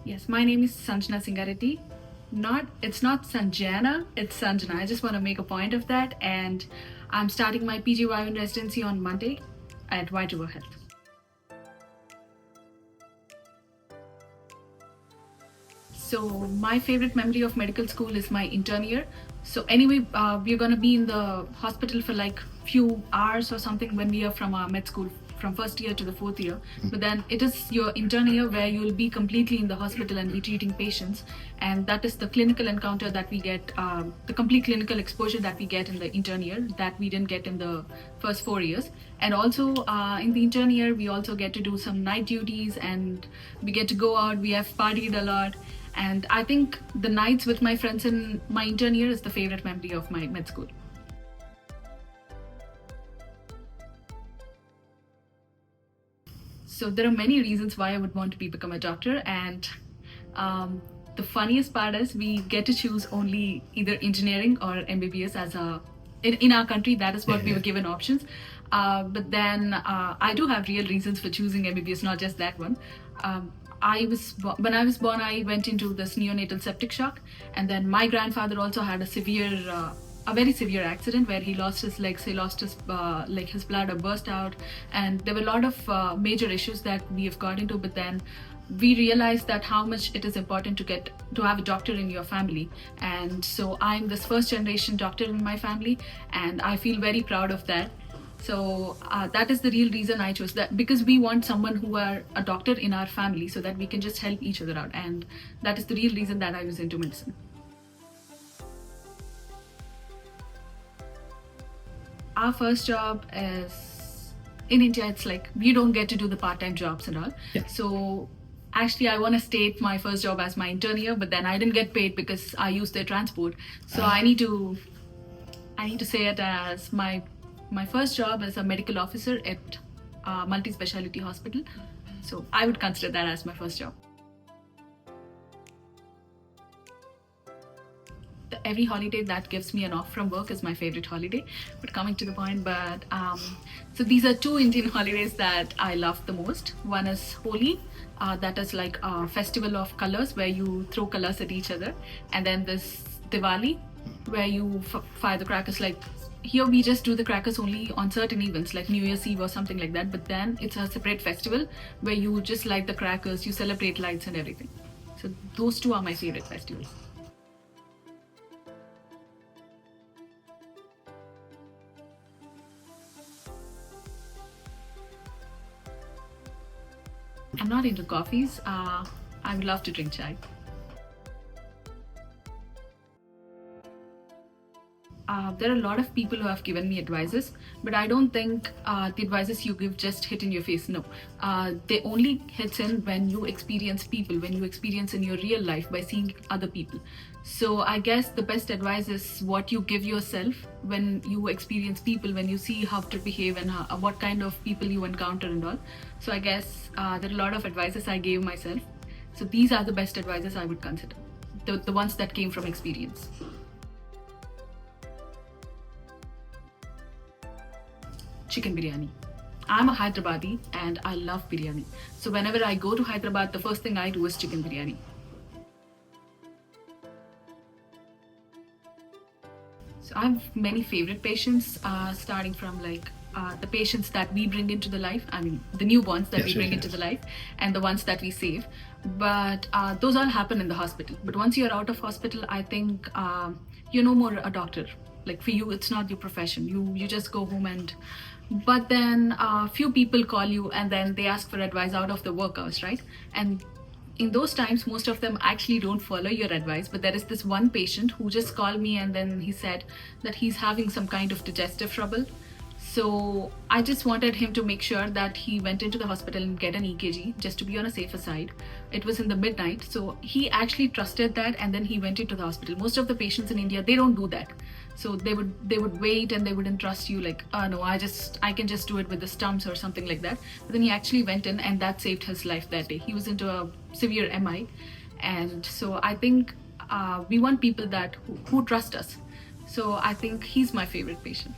Yes, my name is Sanjana Singareddy. It's not Sanjana, it's Sanjana. I just want to make a point of that, and I'm starting my PGY in residency on Monday at White River Health. So my favorite memory of medical school is my intern year. So anyway, we're gonna be in the hospital for like few hours or something when we are from our med school from first year to the fourth year. But then it is your intern year where you'll be completely in the hospital and be treating patients, and that is the clinical encounter that we get, the complete clinical exposure that we get in the intern year that we didn't get in the first 4 years. And also in the intern year, we also get to do some night duties and we get to go out. We have partied a lot. And I think the nights with my friends in my intern year is the favorite memory of my med school. So there are many reasons why I would want to become a doctor, and the funniest part is we get to choose only either engineering or MBBS as in our country. That is what we were given options. But then I do have real reasons for choosing MBBS, not just that one. When I was born, I went into this neonatal septic shock, and then my grandfather also had a very severe accident where he lost his legs, he lost his his bladder burst out, and there were a lot of major issues that we have got into. But then we realized that how much it is important to have a doctor in your family, and so I'm this first generation doctor in my family, and I feel very proud of that. So that is the real reason I chose that, because we want someone who are a doctor in our family so that we can just help each other out, and that is the real reason that I was into medicine. Our first job is in India. It's like we don't get to do the part-time jobs and all. Yeah. So actually, I want to state my first job as my intern year, but then I didn't get paid because I used their transport. So I need to say it as my first job as a medical officer at a multi-speciality hospital. So I would consider that as my first job. Every holiday that gives me an off from work is my favorite holiday. But coming to the point, so these are two Indian holidays that I love the most. One is Holi, that is like a festival of colors where you throw colors at each other, and then this Diwali, where you fire the crackers. Like here we just do the crackers only on certain events like New Year's Eve or something like that, but then it's a separate festival where you just light the crackers, you celebrate lights and everything. So those two are my favorite festivals. I'm not into coffees. I would love to drink chai. There are a lot of people who have given me advices, but I don't think the advices you give just hit in your face. No, they only hits in when you experience people, when you experience in your real life by seeing other people. So I guess the best advice is what you give yourself when you experience people, when you see how to behave and what kind of people you encounter and all. So I guess there are a lot of advices I gave myself. So these are the best advices I would consider, the ones that came from experience. Chicken biryani. I'm a Hyderabadi and I love biryani. So whenever I go to Hyderabad, the first thing I do is chicken biryani. So I have many favorite patients, starting from like the patients that we bring into the life. I mean, the newborns that we bring into the life, and the ones that we save. But those all happen in the hospital. But once you're out of hospital, I think you're no more a doctor. Like for you, it's not your profession. You just go home and. But then few people call you and then they ask for advice out of the work hours, right? And in those times, most of them actually don't follow your advice. But there is this one patient who just called me and then he said that he's having some kind of digestive trouble. So I just wanted him to make sure that he went into the hospital and get an EKG just to be on a safer side. It was in the midnight, so he actually trusted that and then he went into the hospital. Most of the patients in India, they don't do that. So they would wait and they wouldn't trust you, like, oh no, I can just do it with the stumps or something like that. But then he actually went in and that saved his life that day. He was into a severe MI, and so I think we want people who trust us. So I think he's my favorite patient.